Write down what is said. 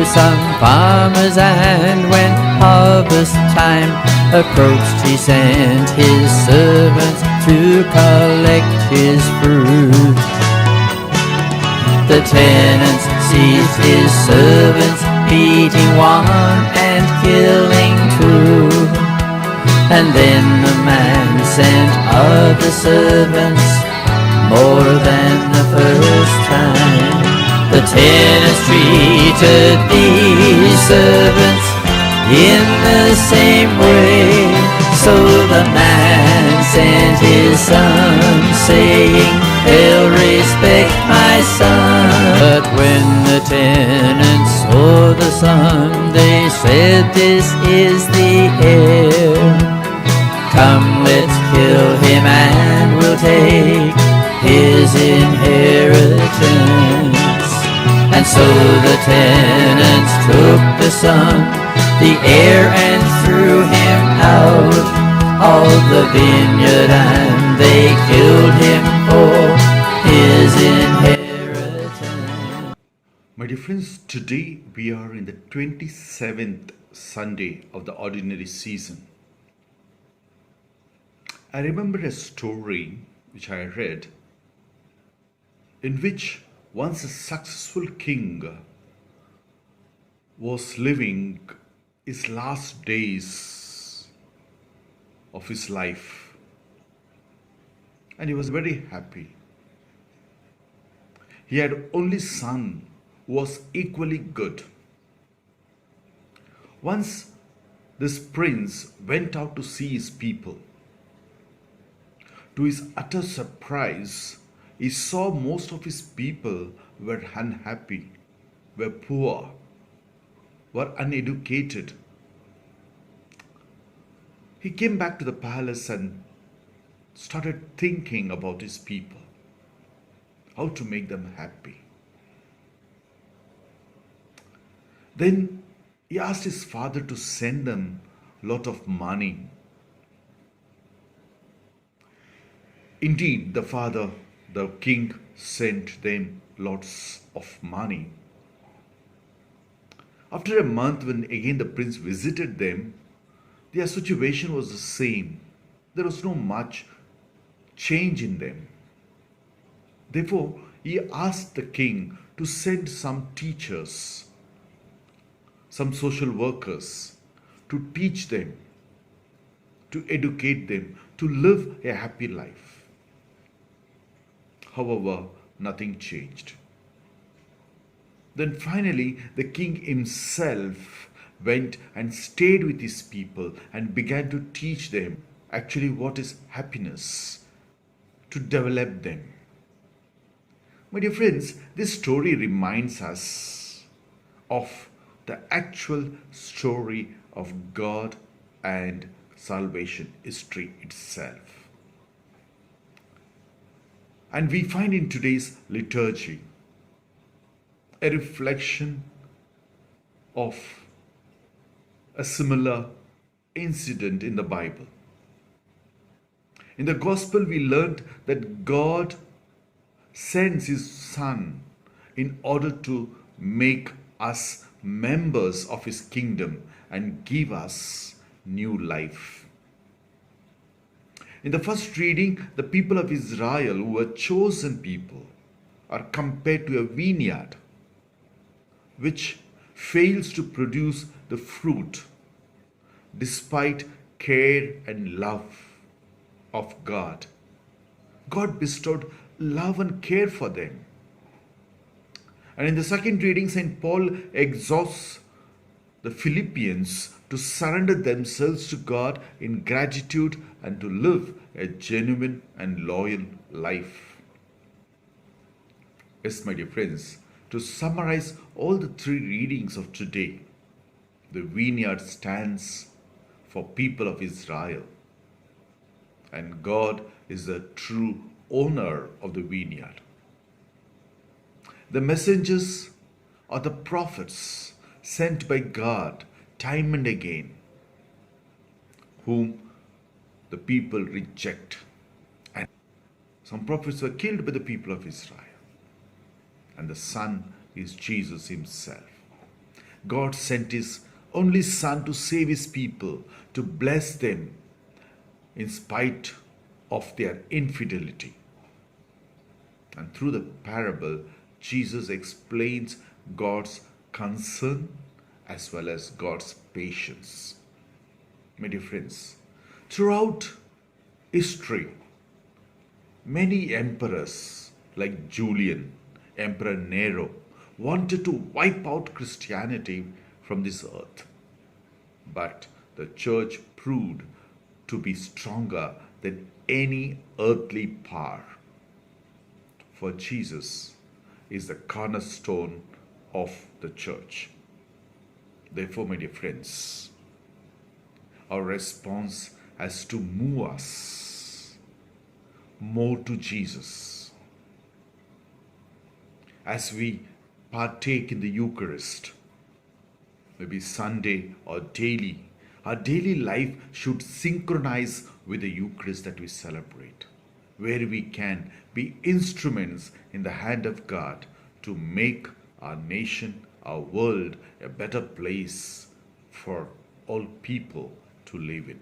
to some farmers, and when harvest time approached, he sent his servants to collect his fruit. The tenants seized his servants, beating one and killing two. And then the man sent other servants, more than the first time. The tenants treated these servants in the same way. So the man sent his son, saying, "They'll respect my son." But when the tenants saw the son, they said, "This is the heir. Come, let's kill him and we'll take his inheritance." And so the tenants took the son, the heir, and threw him out of the vineyard, and they killed him for his inheritance. My dear friends, today we are in the 27th Sunday of the ordinary season. I remember a story which I read, in which once a successful king was living his last days of his life, and he was very happy. He had only son who was equally good. Once this prince went out to see his people. To his utter surprise, he saw most of his people were unhappy, were poor, were uneducated. He came back to the palace and started thinking about his people, how to make them happy. Then he asked his father to send them a lot of money. Indeed, the king sent them lots of money. After a month, when again the prince visited them, their situation was the same. There was no much change in them. Therefore, he asked the king to send some teachers, some social workers, to teach them, to educate them, to live a happy life. However, nothing changed. Then finally, the king himself went and stayed with his people and began to teach them actually what is happiness, to develop them. My dear friends, this story reminds us of the actual story of God and salvation history itself. And we find in today's liturgy a reflection of a similar incident in the Bible. In the Gospel, we learned that God sends His Son in order to make us members of His kingdom and give us new life. In the first reading, the people of Israel, who were chosen people, are compared to a vineyard which fails to produce the fruit despite care and love of God. God bestowed love and care for them. And in the second reading, St. Paul exhorts the Philippians to surrender themselves to God in gratitude and to live a genuine and loyal life. Yes, my dear friends, to summarize all the three readings of today, the vineyard stands for people of Israel, and God is the true owner of the vineyard. The messengers are the prophets sent by God time and again, whom the people reject. And some prophets were killed by the people of Israel. And the Son is Jesus Himself. God sent his only Son to save his people, to bless them in spite of their infidelity. And through the parable, Jesus explains God's concern as well as God's patience. My dear friends, throughout history, many emperors like Julian, Emperor Nero, wanted to wipe out Christianity from this earth. But the church proved to be stronger than any earthly power. For Jesus is the cornerstone of the church. Therefore, my dear friends, our response has to move us more to Jesus. As we partake in the Eucharist, maybe Sunday or daily, our daily life should synchronize with the Eucharist that we celebrate, where we can be instruments in the hand of God to make our nation, our world, a better place for all people to live in.